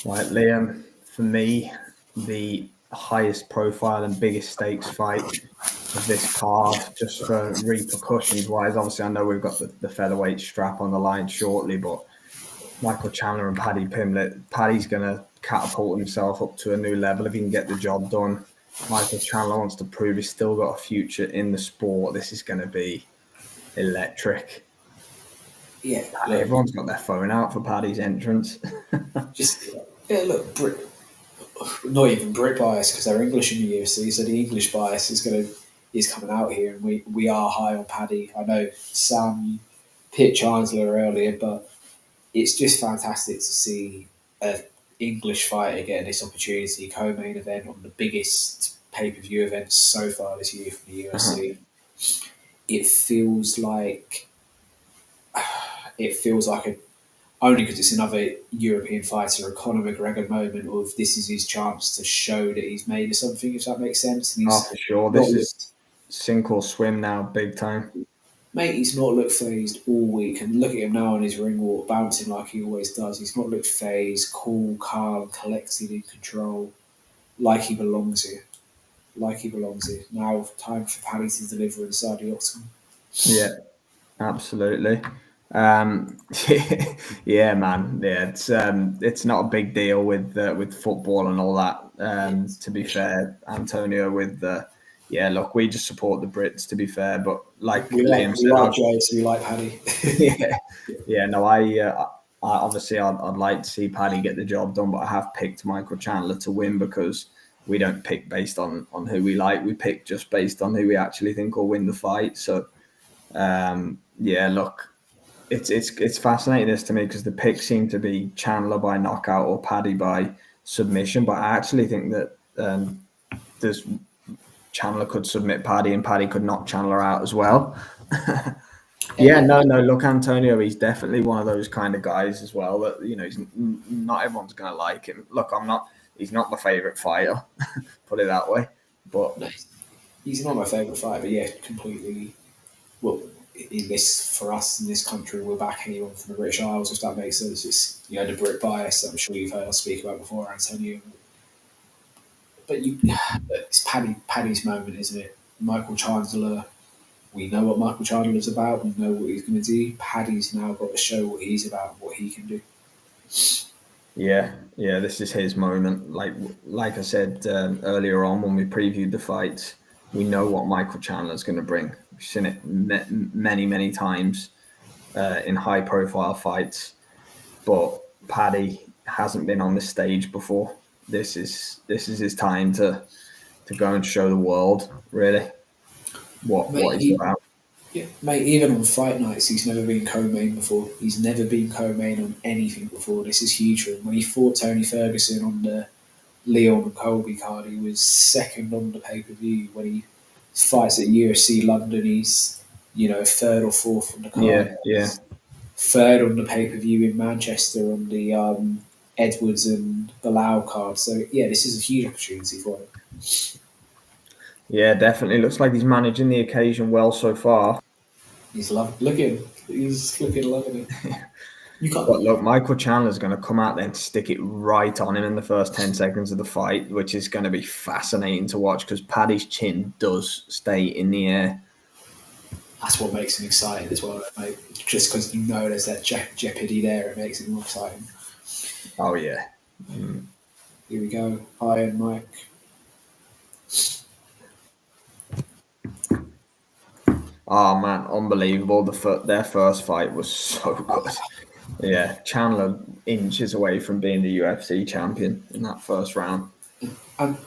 Right, Liam, for me, the highest profile and biggest stakes fight of this card, just for repercussions wise. Obviously, I know we've got the featherweight strap on the line shortly, but Michael Chandler and Paddy Pimblett. Paddy's going to catapult himself up to a new level if he can get the job done. Michael Chandler wants to prove he's still got a future in the sport. This is going to be electric. Yeah, everyone's got their phone out for Paddy's entrance. Look, not even Brit bias because they're English in the UFC, so the English bias is coming out here, and we are high on Paddy. I know Sam picked Chandler earlier, but it's just fantastic to see an English fighter getting this opportunity, co-main event on the biggest pay-per-view event so far this year for the UFC. It feels like only because it's another European fighter, a Conor McGregor moment of this is his chance to show that he's made of something, if that makes sense. And for sure. This is sink or swim now, big time. Mate, he's not looked phased all week, and look at him now on his ring walk, bouncing like he always does. He's not looked phased, cool, calm, collected, in control, like he belongs here. Now, time for Paddy to deliver inside the octagon. Yeah, absolutely. Yeah, man. Yeah, it's not a big deal with football and all that. To be fair, Antonio, look, we just support the Brits. To be fair, but like Liam said, we like Paddy. No, I obviously I'd like to see Paddy get the job done, but I have picked Michael Chandler to win because we don't pick based on who we like. We pick just based on who we actually think will win the fight. So, look. It's fascinating this to me because the picks seem to be Chandler by knockout or Paddy by submission, but I actually think that Chandler could submit Paddy and Paddy could knock Chandler out as well. Look, Antonio, he's definitely one of those kind of guys as well that, he's not everyone's going to like him. Look, he's not my favourite fighter, put it that way. But no, he's not my favourite fighter, but yeah, completely. Well, for us in this country, we'll back anyone from the British Isles, if that makes sense. It's the Brit bias that I'm sure you've heard us speak about before, Antonio. But it's Paddy's moment, isn't it? Michael Chandler. We know what Michael Chandler's about. We know what he's going to do. Paddy's now got to show what he's about, what he can do. Yeah, this is his moment. Like I said earlier on when we previewed the fights, we know what Michael Chandler's going to bring. We've seen it many, many times in high-profile fights, but Paddy hasn't been on this stage before. This is his time to go and show the world really what he's about. Yeah, mate. Even on fight nights, he's never been co-main before. He's never been co-main on anything before. This is huge for him. When he fought Tony Ferguson on the Leon and Colby card, he was second on the pay-per-view. When he fights at UFC London, he's third or fourth on the card. Yeah. Third on the pay-per-view in Manchester on the Edwards and Bilal card. So yeah, this is a huge opportunity for him. Yeah, definitely. Looks like he's managing the occasion well so far. He's looking. He's flipping loving it. But look, Michael Chandler's going to come out there and stick it right on him in the first 10 seconds of the fight, which is going to be fascinating to watch because Paddy's chin does stay in the air. That's what makes him exciting as well, mate. Just because there's that jeopardy there, it makes it more exciting. Oh, yeah. Here we go. Iron Mike. Oh, man, unbelievable. Their first fight was so good. Yeah, Chandler inches away from being the UFC champion in that first round.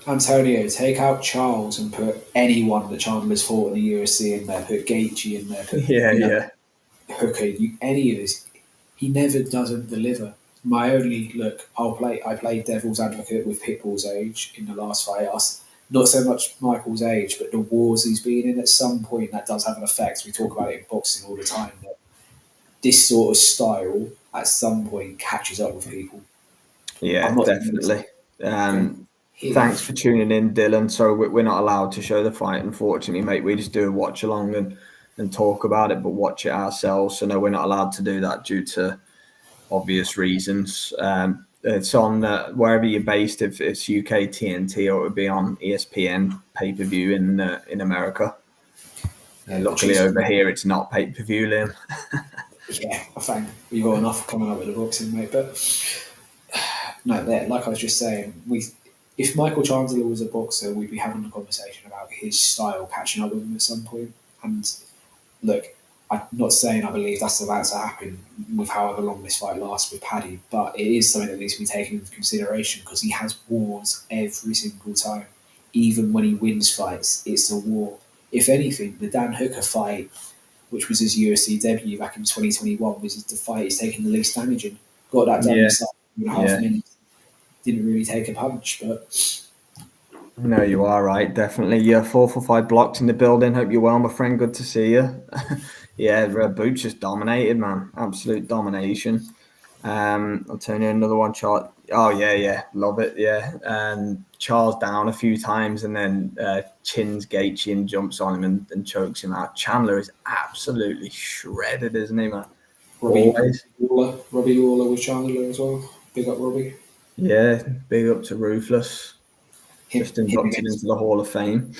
Antonio, take out Charles and put anyone that Chandler's fought in the UFC in there. Put Gaethje in there. Hooker, any of this. He never doesn't deliver. My only look, I played devil's advocate with Pitbull's age in the last fight. Not so much Michael's age, but the wars he's been in. At some point, that does have an effect. We talk about it in boxing all the time. That this sort of style, at some point, catches up with people. Yeah, definitely. Thanks for tuning in, Dylan. So we're not allowed to show the fight, unfortunately, mate. We just do a watch along and talk about it, but watch it ourselves. So no, we're not allowed to do that due to obvious reasons. it's on wherever you're based. If it's UK TNT, or it would be on ESPN pay-per-view in America. Yeah, luckily over here, it's not pay-per-view, Liam. Yeah, I think we've got enough coming up with the boxing, mate. But no, like I was just saying, if Michael Chandler was a boxer, we'd be having a conversation about his style catching up with him at some point. And look, I'm not saying I believe that's about to happen with however long this fight lasts with Paddy, but it is something that needs to be taken into consideration because he has wars every single time. Even when he wins fights, it's a war. If anything, the Dan Hooker fight, which was his UFC debut back in 2021, was the fight he's taken the least damage in. Got that done in 2.5 minutes. Didn't really take a punch, but... No, you are right, definitely. Yeah, 4 for 5 blocks in the building. Hope you're well, my friend. Good to see you. Yeah, Boots just dominated, man. Absolute domination. I'll turn you another one, Charles. Oh, yeah. Love it, yeah. Charles down a few times and then chins Gaethje and jumps on him and chokes him out. Chandler is absolutely shredded, isn't he, man? Robbie Lawler with Chandler as well. Big up, Robbie. Yeah, big up to Ruthless. Just inducted into the Hall of Fame.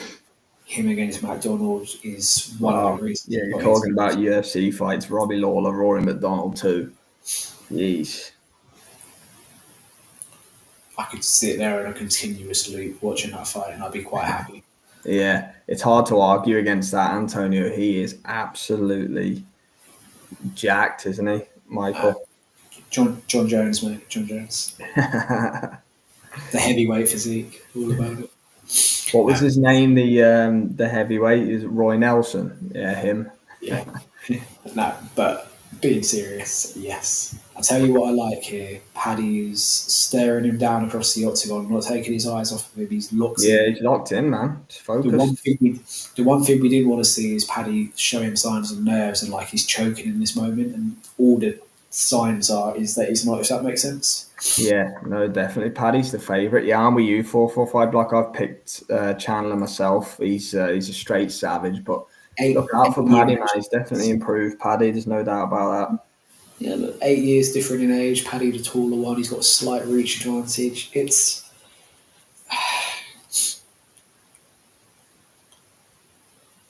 Him against McDonald is one of the reasons. Yeah, you're talking about UFC fights. Robbie Lawler, Rory McDonald too. Jeez. I could sit there in a continuous loop watching that fight and I'd be quite happy. Yeah, it's hard to argue against that, Antonio. He is absolutely jacked, isn't he, Michael? John Jones, mate. John Jones. The heavyweight physique, all about it. What was his name? The heavyweight is Roy Nelson. Yeah, him. Yeah. No, but being serious, yes. I tell you what I like here. Paddy's staring him down across the octagon, not taking his eyes off of him. He's locked in. Yeah, he's locked in, man. He's focused. The one thing we didn't want to see is Paddy showing signs of nerves and like he's choking in this moment, and all the signs is that he's not, if that makes sense. Yeah, no, definitely. Paddy's the favourite. Yeah, I'm with you. 4 for 5 block. I've picked Chandler myself. He's a straight savage, but look out for Paddy, man. He's definitely improved. Paddy, there's no doubt about that. Yeah, look, 8 years different in age. Paddy the taller one. He's got a slight reach advantage. It's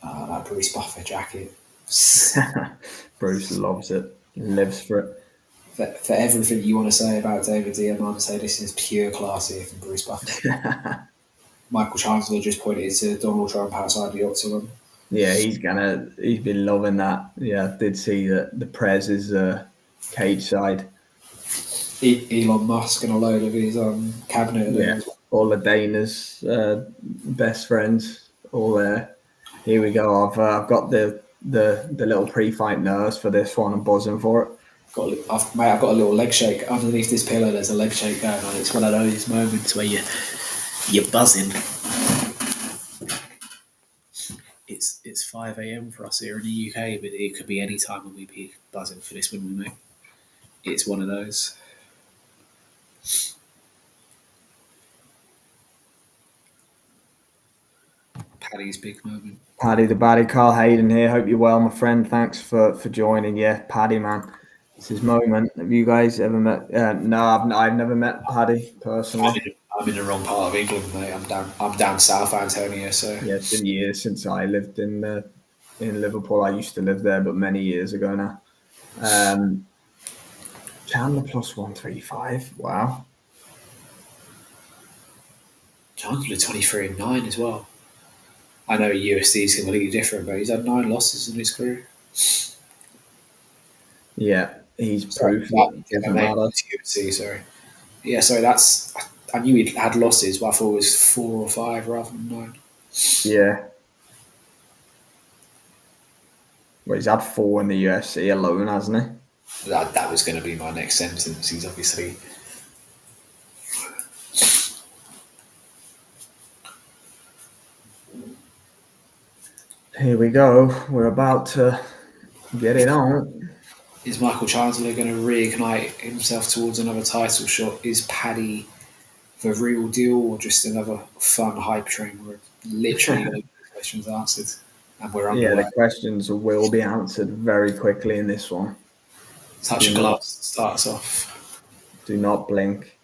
that Bruce Buffer jacket. Bruce loves it. He lives for it. For everything you want to say about David Diamond, say this is pure class here from Bruce Buffer. Michael Chandler just pointed to Donald Trump outside the octagon. Yeah, he's been loving that. Yeah, I did see that the Prez is cage side. Elon Musk and a load of his cabinet. Yeah, all of Dana's best friends, all there. Here we go. I've got the little pre-fight nerves for this one. I'm buzzing for it. I've got a little leg shake underneath this pillow. There's a leg shake going on. It's one of those moments where you're buzzing. It's 5 a.m. for us here in the UK, but it could be any time when we'd be buzzing for this, wouldn't we, mate? It's one of those. Paddy's big moment. Paddy the Baddy, Carl Hayden here. Hope you're well, my friend. Thanks for joining. Yeah, Paddy, man. It's his moment. Have you guys ever met? No, I've never met Paddy personally. I'm in the wrong part of England, mate. I'm down south, Antonio. So yeah, it's been years since I lived in Liverpool. I used to live there, but many years ago now. Chandler plus 135. Wow. Chandler 23-9 as well. I know UFC is completely different, but he's had 9 losses in his career. Yeah, he's proof that doesn't matter. UFC, sorry. Yeah, sorry, I knew he had losses, but I thought it was 4 or 5 rather than 9. Yeah. Well, he's had 4 in the UFC alone, hasn't he? That was going to be my next sentence. He's obviously... Here we go. We're about to get it on. Is Michael Chandler going to reignite himself towards another title shot? Is Paddy the real deal or just another fun hype train where literally the questions answered and we're underway? Yeah, the questions will be answered very quickly in this one. Touch of glass starts off. Do not blink.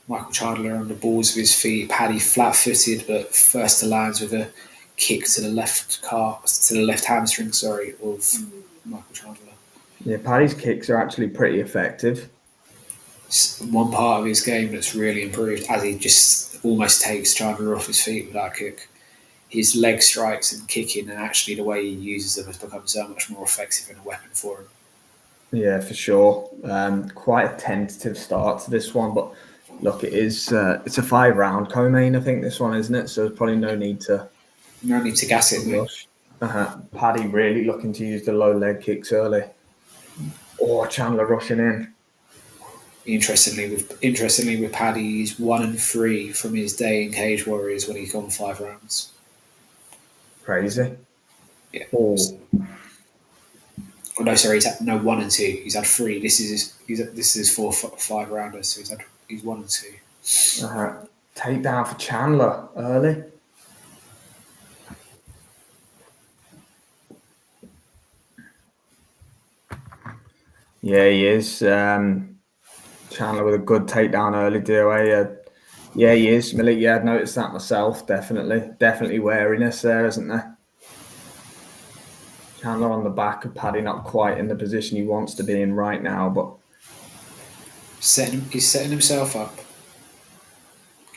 Michael Chandler on the balls of his feet. Paddy flat-footed, but first to lands with a kick to the left hamstring. Of Michael Chandler. Yeah, Paddy's kicks are actually pretty effective. It's one part of his game that's really improved, as he just almost takes Chandler off his feet with that kick. His leg strikes and kicking, and actually the way he uses them has become so much more effective and a weapon for him. Yeah, for sure. Quite a tentative start to this one, but look, it's a 5-round co-main, I think, this one, isn't it? So there's probably no need to gas it, rush. Paddy really looking to use the low leg kicks early. Or Chandler rushing in. Interestingly, with Paddy, he's 1-3 from his day in Cage Warriors when he's gone 5 rounds. Crazy. Yeah. Oh. Oh no, sorry. He's had 1 and 2. He's had 3. This is his 4-5 rounders. So he's 1 and 2. Takedown for Chandler early. Yeah, he is. Chandler with a good takedown early, DOA. Yeah, he is. Malik, yeah, I've noticed that myself. Definitely wariness there, isn't there? Chandler on the back of Paddy, not quite in the position he wants to be in right now, but he's setting himself up.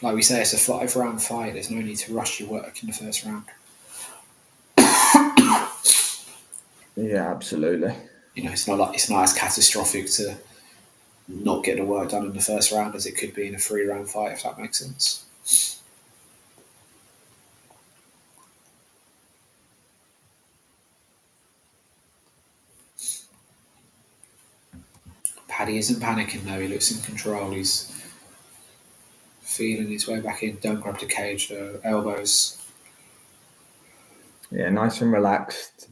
Like we say, it's a 5-round fight. There's no need to rush your work in the first round. Yeah, absolutely. It's not as catastrophic to not get the work done in the first round as it could be in a 3-round fight, if that makes sense. Paddy isn't panicking though. He looks in control. He's feeling his way back in. Don't grab the cage, the elbows. Yeah, nice and relaxed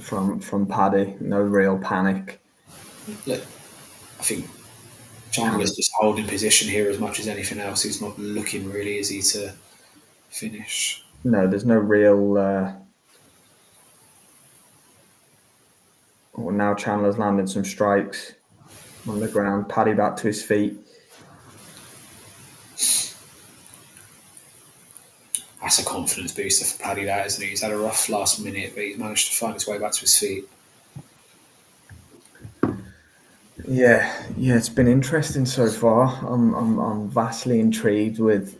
from Paddy. No real panic. Look, I think Chandler's just holding position here as much as anything else. He's not looking really, is he, to finish? No, there's no real... now Chandler's landing some strikes on the ground. Paddy back to his feet. That's a confidence booster for Paddy, that, isn't he? He's had a rough last minute, but he's managed to find his way back to his feet. Yeah, it's been interesting so far. I'm vastly intrigued with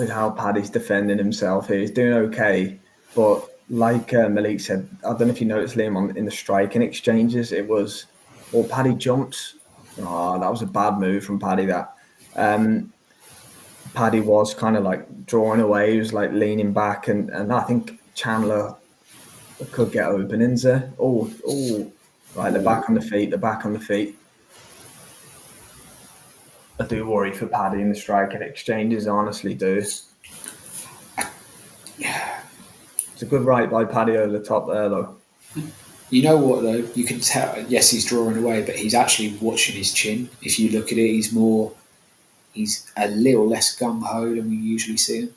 how Paddy's defending himself here. He's doing okay, but like Malik said, I don't know if you noticed, Liam, in the striking exchanges, it was, Paddy jumps. Oh, that was a bad move from Paddy, that. Paddy was kind of like drawing away. He was like leaning back, and I think Chandler could get openings there. Right, they're back on the feet. I do worry for Paddy in the striking exchanges, I honestly do. Yeah. It's a good right by Paddy over the top there, though. You know what, though? You can tell, yes, he's drawing away, but he's actually watching his chin. If you look at it, he's a little less gung-ho than we usually see him.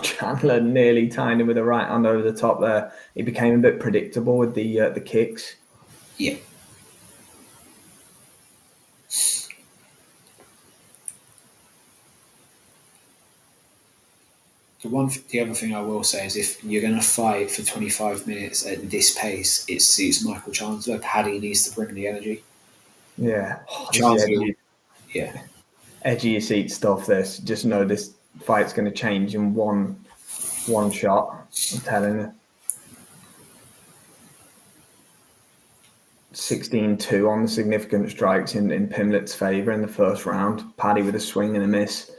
Chandler nearly tied him with a right hand over the top there. He became a bit predictable with the kicks. Yeah. The other thing I will say is, if you're going to fight for 25 minutes at this pace, it suits Michael Chandler. Paddy needs to bring the energy. Yeah. Chandler. Edgy your seat stuff. This, just know this fight's going to change in one shot. I'm telling you. 16-2 on the significant strikes in Pimblett's favour in the first round. Paddy with a swing and a miss.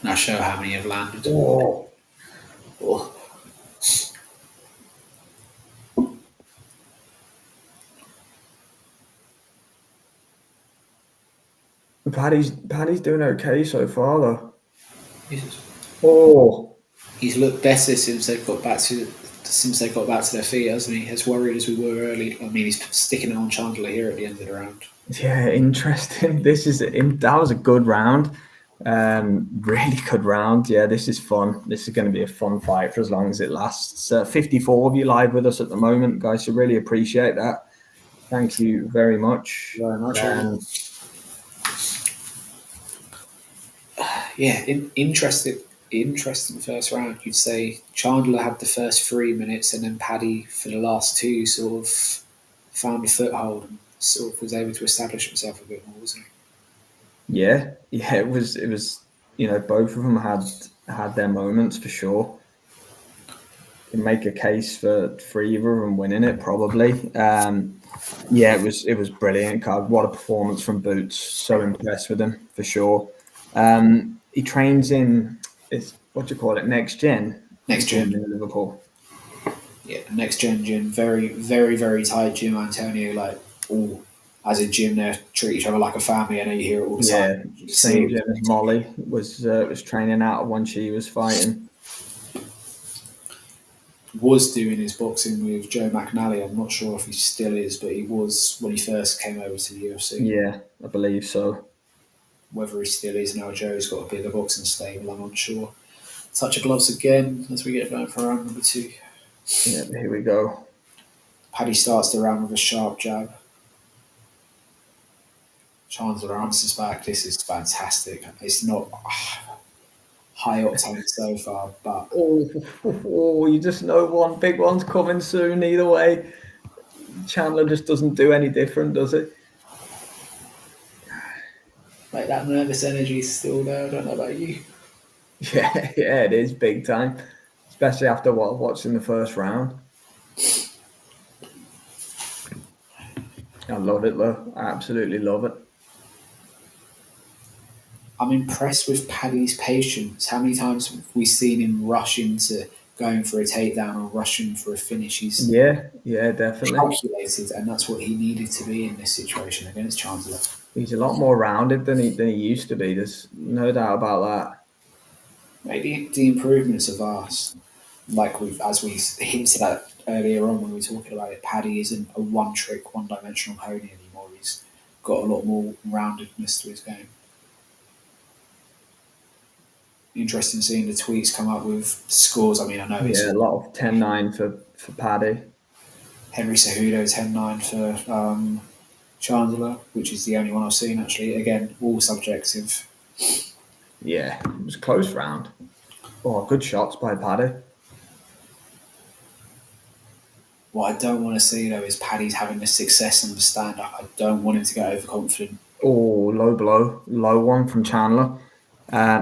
Now show how many have landed. Paddy's doing okay so far, though. He's looked better since they got back to their feet, hasn't he? As worried as we were early. I mean, he's sticking it on Chandler here at the end of the round. Yeah, interesting. That was a good round. Really good round. Yeah, this is fun. This is going to be a fun fight for as long as it lasts. 54 of you live with us at the moment, guys. So really appreciate that. Thank you very much. Yeah, interesting first round. You'd say Chandler had the first 3 minutes, and then Paddy for the last two sort of found a foothold and sort of was able to establish himself a bit more, wasn't he? Yeah, it was. Both of them had their moments for sure. Can make a case for either of them winning it probably. It was brilliant. What a performance from Boots. So impressed with him for sure. He trains in what do you call it? Next Gen. Next Gen in Liverpool. Yeah, Next Gen gym. Very, very, very tight gym, Antonio. Like all as a gym, they treat each other like a family. I know you hear it all the time. Yeah, same gym as Molly was training out of when she was fighting. Was doing his boxing with Joe McNally. I'm not sure if he still is, but he was when he first came over to the UFC. Yeah, I believe so. Whether he still is now, Joe's got a bigger boxing stable, I'm unsure. Touch of gloves again as we get going for round number 2. Yeah, here we go. Paddy starts the round with a sharp jab. Chandler answers back. This is fantastic. It's not high octane so far, but you just know one big one's coming soon. Either way, Chandler just doesn't do any different, does he? Like that nervous energy is still there. I don't know about you. Yeah, it is big time, especially after watching the first round. I love it, though. I absolutely love it. I'm impressed with Paddy's patience. How many times have we seen him rush into going for a takedown or rushing for a finish? He's definitely calculated, and that's what he needed to be in this situation against Chandler. He's a lot more rounded than he used to be. There's no doubt about that. Maybe the improvements are vast. Like as we hinted at earlier on when we were talking about it, Paddy isn't a one-trick, one-dimensional pony anymore. He's got a lot more roundedness to his game. Interesting seeing the tweets come up with scores. I mean, I know it's a lot of 10-9 for Paddy. Henry Cejudo 10-9 for Chandler, which is the only one I've seen actually. Again, all subjective. Yeah, it was a close round. Oh, good shots by Paddy. What I don't want to see though is Paddy's having the success on the stand-up. I don't want him to get overconfident. Oh, low blow, low one from Chandler.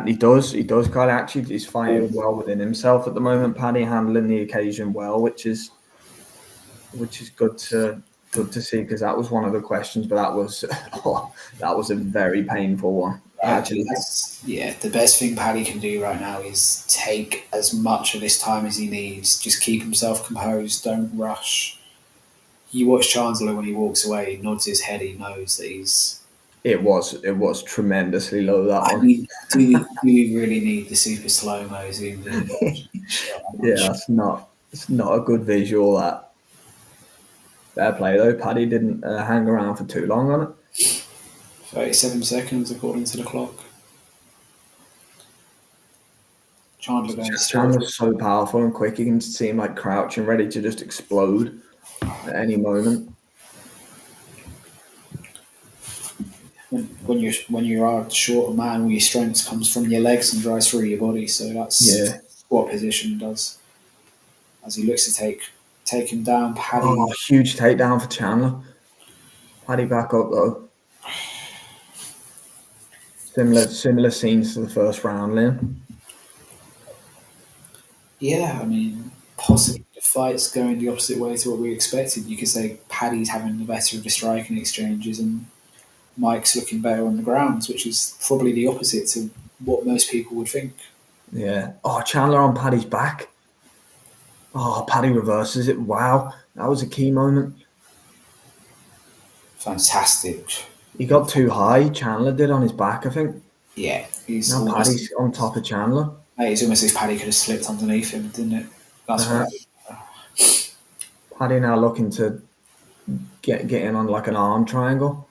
He does, Kyle. Actually, he's fighting well within himself at the moment. Paddy handling the occasion well, which is good to see, because that was one of the questions. But that was a very painful one. Actually, the best thing Paddy can do right now is take as much of this time as he needs. Just keep himself composed. Don't rush. You watch Chandler when he walks away. He nods his head. He knows that he's. It was tremendously low, that one. Do we really need the super slow-mos? Yeah, it's not a good visual, that. Fair play, though. Paddy didn't hang around for too long on it. 37 seconds, according to the clock. Chandler's so powerful and quick. You can see him like crouching, ready to just explode at any moment. When you are a shorter man, all your strength comes from your legs and drives through your body. So that's what position does. As he looks to take him down, Paddy. Oh, huge takedown for Chandler. Paddy back up though. Similar scenes to the first round, Liam. Yeah, I mean, possibly the fight's going the opposite way to what we expected. You could say Paddy's having the better of the striking exchanges and Mike's looking better on the grounds, which is probably the opposite to what most people would think. Yeah. Oh, Chandler on Paddy's back. Oh, Paddy reverses it. Wow. That was a key moment. Fantastic. He got too high. Chandler did on his back, I think. Yeah. Now Paddy's on top of Chandler. It's almost as if Paddy could have slipped underneath him, didn't it? That's right. Paddy now looking to get in on like an arm triangle.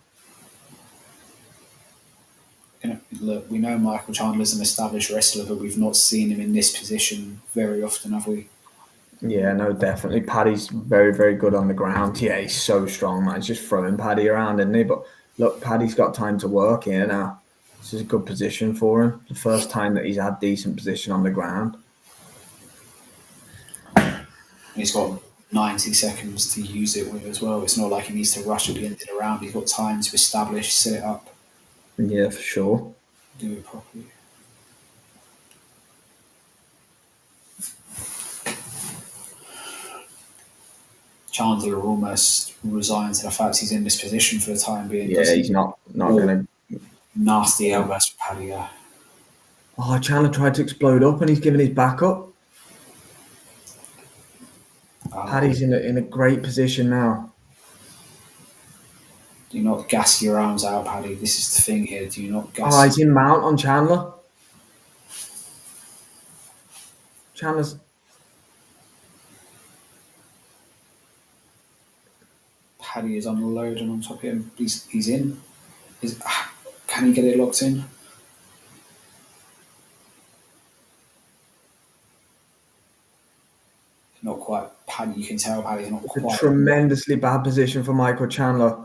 Look, we know Michael Chandler's an established wrestler, but we've not seen him in this position very often, have we? Yeah, no, definitely. Paddy's very, very good on the ground. Yeah, he's so strong, man. He's just throwing Paddy around, isn't he? But look, Paddy's got time to work here now. This is a good position for him. The first time that he's had decent position on the ground. He's got 90 seconds to use it with as well. It's not like he needs to rush at the end of the round. He's got time to establish, set it up. Yeah, for sure. Do it properly. Chandler almost resigned to the fact he's in this position for the time being. Yeah, he's not going to... Nasty elbows for Paddy, yeah. Oh, Chandler tried to explode up and he's giving his back up. Paddy's in a great position now. Do not gas your arms out, Paddy. This is the thing here. Do not gas. Oh, he's in mount on Chandler. Chandler's... Paddy is unloading on top of him. He's in. Can he get it locked in? Not quite. Paddy, you can tell Paddy's not quite. A tremendously bad position for Michael Chandler.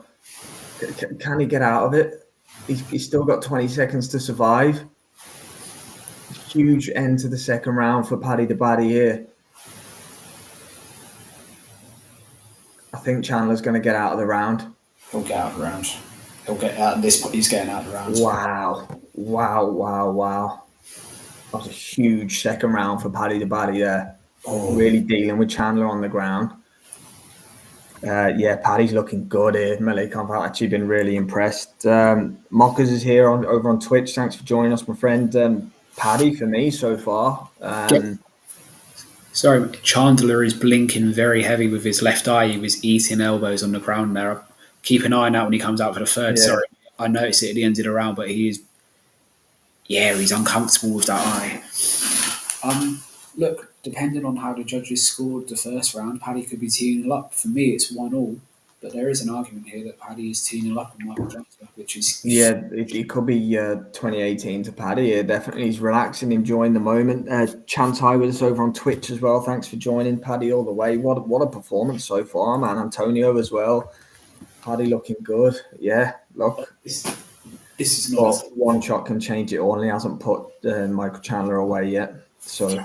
Can he get out of it? He's still got 20 seconds to survive. Huge end to the second round for Paddy the Baddy here. I think Chandler's going to get out of the round. He'll get out of the round. He'll get out at this point. He's getting out of the round. Wow. That was a huge second round for Paddy the Baddy there. Really dealing with Chandler on the ground. Paddy's looking good here. Malik, I've actually been really impressed. Mockers is here over on Twitch. Thanks for joining us, my friend. Paddy for me so far. Sorry, Chandler is blinking very heavy with his left eye. He was eating elbows on the ground there. Keep an eye on that when he comes out for the third. Yeah. Sorry, I noticed it at the end of the round, but he's uncomfortable with that eye. Look, depending on how the judges scored the first round, Paddy could be 2-0 up. For me, it's 1-1. But there is an argument here that Paddy is 2-0 up on Michael Chandler, which is... Yeah, it could be 2018 to Paddy. Yeah, definitely. He's relaxing, enjoying the moment. Chance High with us over on Twitch as well. Thanks for joining, Paddy, all the way. What a performance so far, man. Antonio as well. Paddy looking good. Yeah, look. This is not... One shot can change it all, and he hasn't put Michael Chandler away yet. So...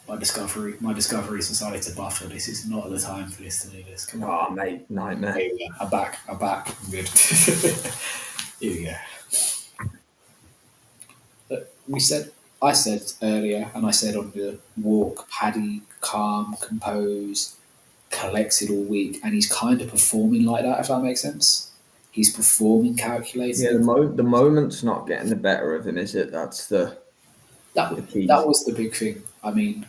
My discovery decided to buffer. This is not the time for this to do this. Come on. Oh, mate, nightmare. I'm back. I'm good. Here we go. I said earlier, and I said on the walk, Paddy, calm, composed, collected all week, and he's kind of performing like that, if that makes sense. He's performing calculated. Yeah, the moment's not getting the better of him, is it? That's the key. That was the big thing. I mean,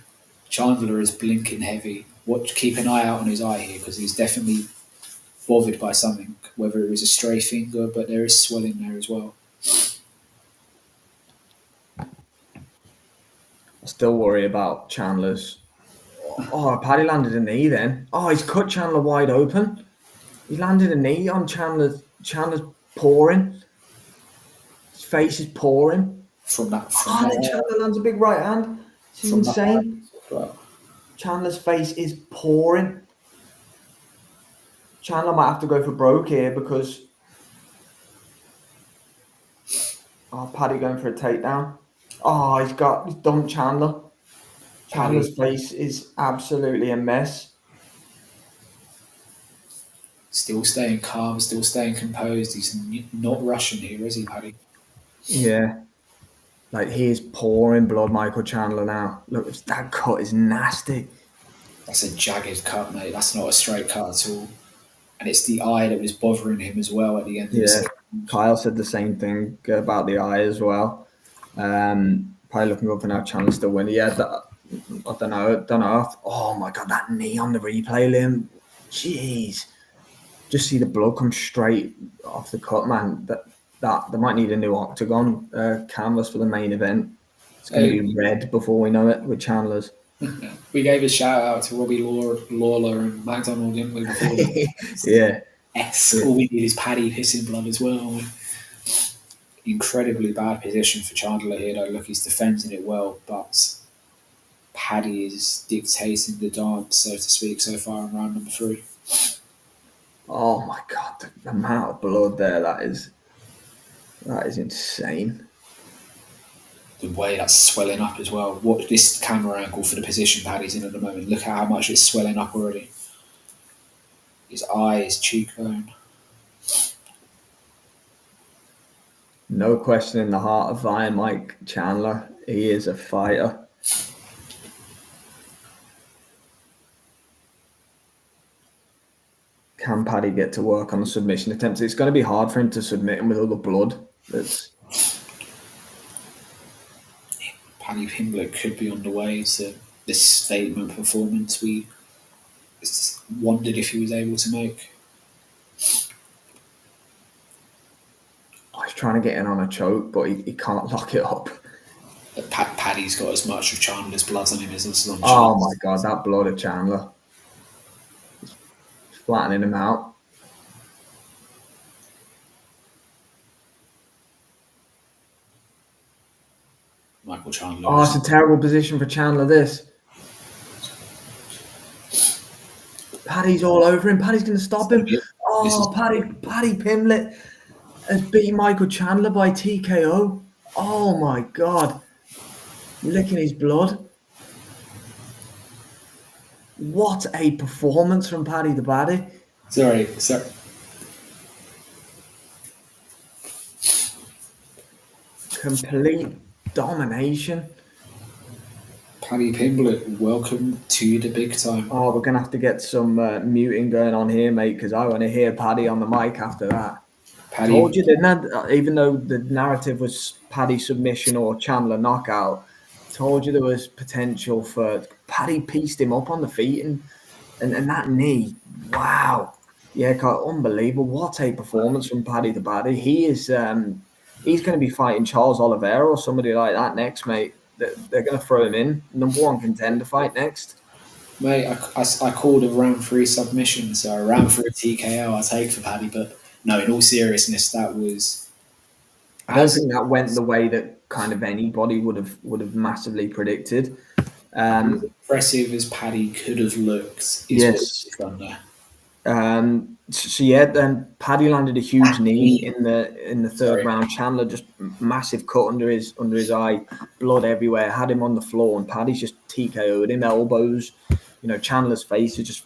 Chandler is blinking heavy. Keep an eye out on his eye here, because he's definitely bothered by something, whether it was a stray finger, but there is swelling there as well. I still worry about Chandler's. Oh, Paddy landed a knee then. Oh, he's cut Chandler wide open. He landed a knee on Chandler. Chandler's pouring. His face is pouring. Then Chandler lands a big right hand. It's insane. Chandler's face is pouring. Chandler might have to go for broke here because... Oh, Paddy going for a takedown. Oh, he's dumped Chandler. Chandler's face is absolutely a mess. Still staying calm, still staying composed. He's not rushing here, is he, Paddy? Yeah. Like, he is pouring blood, Michael Chandler now. Look, that cut is nasty. That's a jagged cut, mate. That's not a straight cut at all. And it's the eye that was bothering him as well at the end of the second. Kyle said the same thing about the eye as well. Probably looking up for now, Chandler still winning. Yeah, I don't know. Oh, my God, that knee on the replay, Liam. Jeez. Just see the blood come straight off the cut, man. That they might need a new octagon canvas for the main event. It's going to be red before we know it with Chandler's. We gave a shout out to Robbie Lawler and McDonald, didn't we? Before yeah. All we need is Paddy pissing blood as well. Incredibly bad position for Chandler here, though. Look, he's defending it well, but Paddy is dictating the dance, so to speak, so far in round number 3. Oh my God, the amount of blood there, that is insane. the way that's swelling up as well. What this camera angle for the position Paddy's in at the moment. Look at how much it's swelling up already. His eye, his cheekbone. No question in the heart of Iron Mike Chandler. He is a fighter. Can Paddy get to work on the submission attempts? It's going to be hard for him to submit him with all the blood. Paddy Pimblett could be on the way to this statement performance we wondered if he was able to make. He's trying to get in on a choke, but he can't lock it up. Paddy's got as much of Chandler's blood on him as on Chandler. Oh my God, that blood of Chandler. It's flattening him out. Michael Chandler. Oh, it's a terrible position for Chandler, this. Paddy's all over him. Paddy's going to stop him. Oh, Paddy Pimblett has beaten Michael Chandler by TKO. Oh my God. Licking his blood. What a performance from Paddy the Baddy. Sorry. Complete domination. Paddy Pimblett, welcome to the big time. Oh, we're going to have to get some muting going on here, mate, because I want to hear Paddy on the mic after that. Paddy, told you, didn't I? Even though the narrative was Paddy submission or Chandler knockout, told you there was potential for Paddy pieced him up on the feet and that knee. Wow. Yeah, unbelievable. What a performance from Paddy the Baddy. He is he's going to be fighting Charles Oliveira or somebody like that next, mate. They're going to throw him in. Number one contender fight next. Mate, I called a round 3 submission, so a round 3 TKO I'll take for Paddy, but no, in all seriousness, that was... I don't think that went the way that kind of anybody would have massively predicted. As impressive as Paddy could have looked. Yes. So yeah, then Paddy landed a huge knee in the third round. Chandler just massive cut under his eye, blood everywhere. Had him on the floor, and Paddy's just TKO'd him, elbows. You know, Chandler's face is just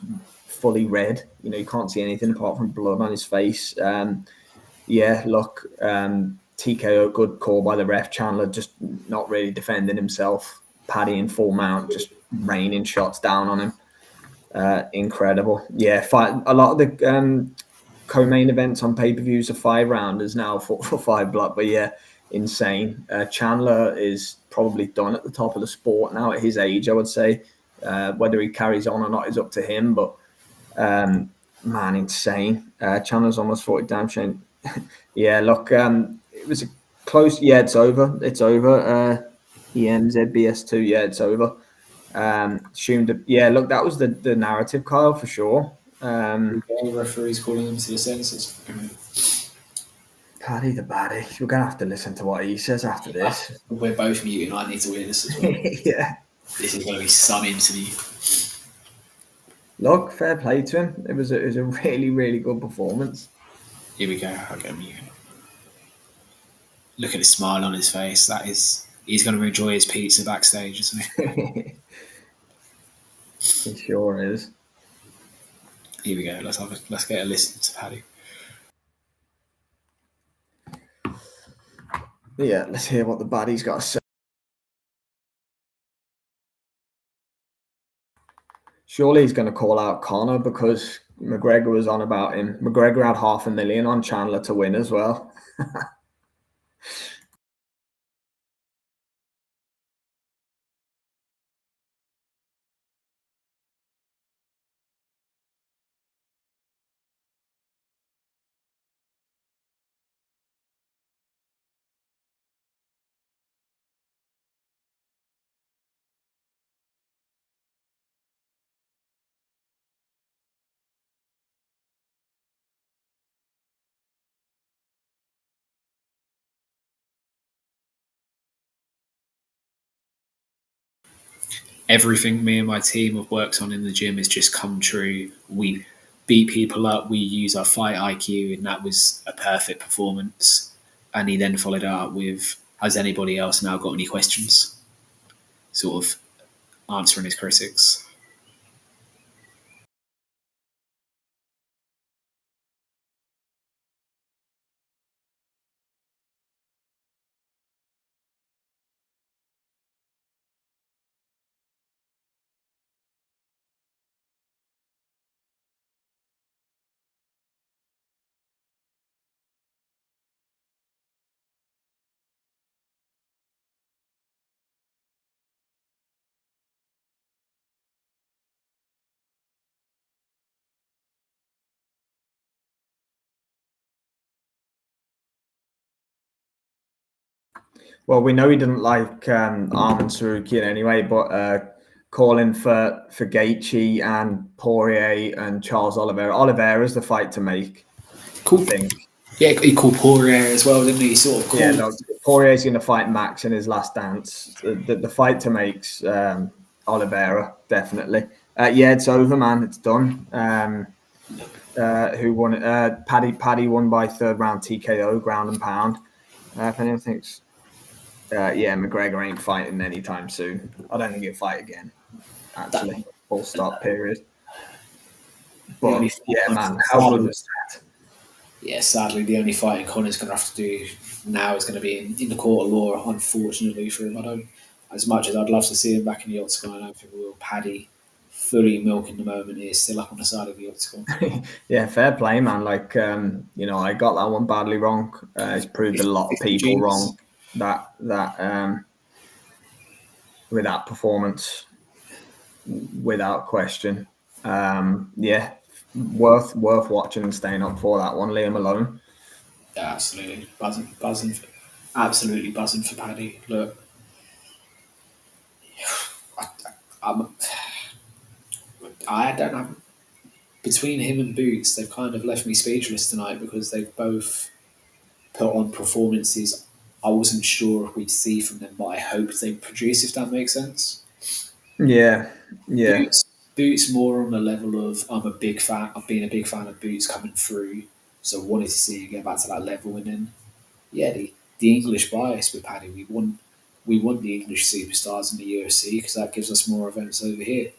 fully red. You know, you can't see anything apart from blood on his face. Yeah, look, TKO, good call by the ref. Chandler just not really defending himself. Paddy in full mount, just raining shots down on him. Incredible. Yeah, a lot of the co-main events on pay-per-views are 5-rounders now for 5 block, but yeah, insane. Chandler is probably done at the top of the sport now at his age, I would say. Whether he carries on or not is up to him, but man, insane. Chandler's almost 40 down. Shane. Yeah, look, it was a close. Yeah, it's over. EMZBS2. Yeah, it's over. Yeah, look, that was the narrative, Kyle, for sure. Referees calling him to the senses. Paddy the Baddy. We're gonna have to listen to what he says after this. We're both muting. I need to hear this as well. Yeah, this is going to be some interview. Look, fair play to him. It was a really, really good performance. Here we go. I'll get muted. Look at the smile on his face. He's going to enjoy his pizza backstage, isn't he? He sure is. Here we go. Let's get a listen to Paddy. Yeah, let's hear what the Baddy's got to say. Surely he's going to call out Conor because McGregor was on about him. McGregor had $500,000 on Chandler to win as well. Everything me and my team have worked on in the gym has just come true. We beat people up, we use our fight IQ, and that was a perfect performance. And he then followed up with Has anybody else now got any questions? Sort of answering his critics. Well, we know he didn't like Arman Tsarukyan anyway, but calling for Gaethje and Poirier and Charles Oliveira. Oliveira's the fight to make. Cool. I think. Yeah, he called Poirier as well, didn't he? Sort of. Yeah, no, Poirier's going to fight Max in his last dance. The fight to make's Oliveira, definitely. Yeah, it's over, man. It's done. Who won it? Paddy won by third round TKO, ground and pound. If anyone thinks, McGregor ain't fighting anytime soon. I don't think he'll fight again. Actually, full stop. Period. But yeah, man, how good was that? Yeah, sadly, the only fighting Conor's going to have to do now is going to be in the court of law. Unfortunately for him, I don't. As much as I'd love to see him back in the octagon, I don't think we will. Paddy, fully milking the moment, is still up on the side of the octagon. Yeah, fair play, man. Like, I got that one badly wrong. It's proved a lot of people wrong. That with that performance, without question. Worth watching and staying up for that one. Liam alone. Yeah, absolutely buzzing, absolutely buzzing for Paddy. Look, I don't know. Between him and Boots, they've kind of left me speechless tonight because they've both put on performances I wasn't sure if we'd see from them, but I hoped they'd produce, if that makes sense. Yeah. Boots more on the level of I'm a big fan. I've been a big fan of Boots coming through, so wanted to see him get back to that level. And then, the English bias with Paddy, we want the English superstars in the UFC because that gives us more events over here.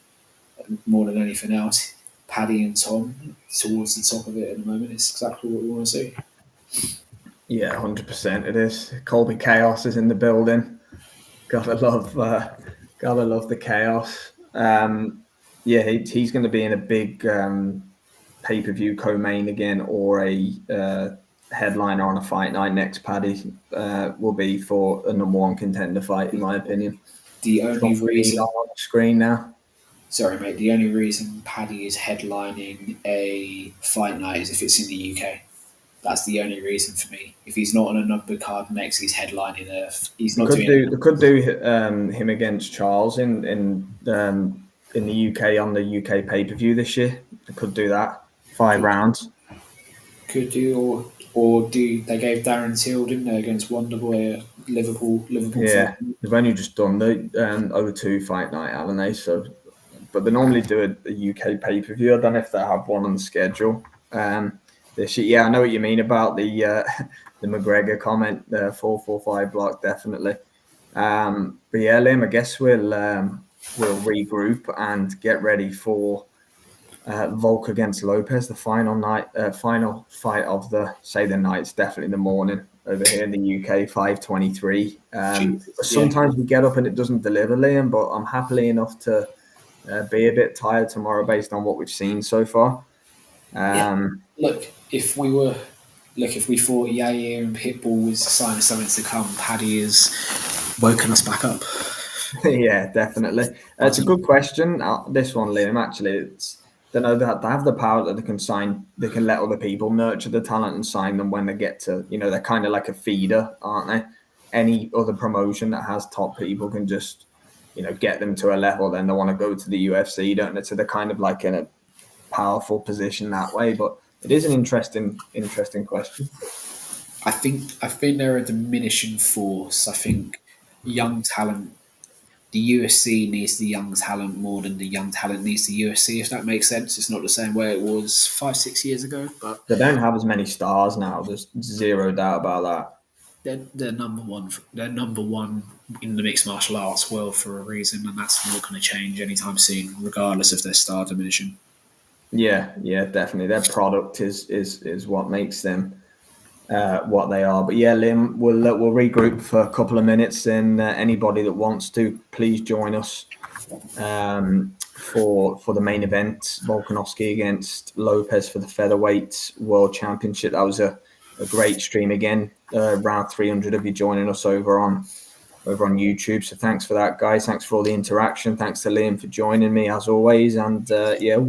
More than anything else, Paddy and Tom towards the top of it at the moment is exactly what we want to see. Yeah, 100% it is. Colby Chaos is in the building. Gotta love the chaos. He's going to be in a big pay-per-view co-main again, or a headliner on a fight night next. Paddy will be for a number one contender fight, in my opinion. The only reason on the screen now. Sorry, mate. The only reason Paddy is headlining a fight night is if it's in the UK. That's the only reason for me. If he's not on a number card next, he's headlining he's not doing. They could do him against Charles in the UK on the UK pay-per-view this year. They could do that 5 rounds. Could do or do they gave Darren Till, didn't they, against Wonderboy Liverpool? Yeah, they've only just done the O2 fight night, haven't they? So, but they normally do a UK pay-per-view. I don't know if they have one on the schedule. This year, yeah, I know what you mean about the McGregor comment. 445 block, definitely. But yeah, Liam, I guess we'll regroup and get ready for Volk against Lopez, the final fight of the night. It's definitely the morning over here in the UK, 5:23. Sometimes we get up and it doesn't deliver, Liam, but I'm happily enough to be a bit tired tomorrow based on what we've seen so far. Look, if we thought Yair and Pitbull was a sign of something to come, Paddy has woken us back up. Yeah, definitely. It's a good question. This one, Liam, actually, they have the power that they can let other people nurture the talent and sign them when they get to, they're kind of like a feeder, aren't they? Any other promotion that has top people can just, get them to a level, then they want to go to the UFC, don't they? So they're kind of like in a powerful position that way, but it is an interesting question. I think they're a diminishing force. I think young talent, the UFC needs the young talent more than the young talent needs the UFC, if that makes sense. It's not the same way it was 5-6 years ago, but they don't have as many stars now. There's zero doubt about that. they're number one. They're number one in the mixed martial arts world for a reason, and that's not going to change anytime soon, regardless of their star diminishing. Yeah, definitely. Their product is what makes them what they are. But yeah, Liam, we'll regroup for a couple of minutes, and anybody that wants to, please join us for the main event, Volkanovski against Lopez for the featherweight world championship. That was a great stream again. Around 300 of you joining us over on YouTube. So thanks for that, guys. Thanks for all the interaction. Thanks to Liam for joining me as always. And yeah.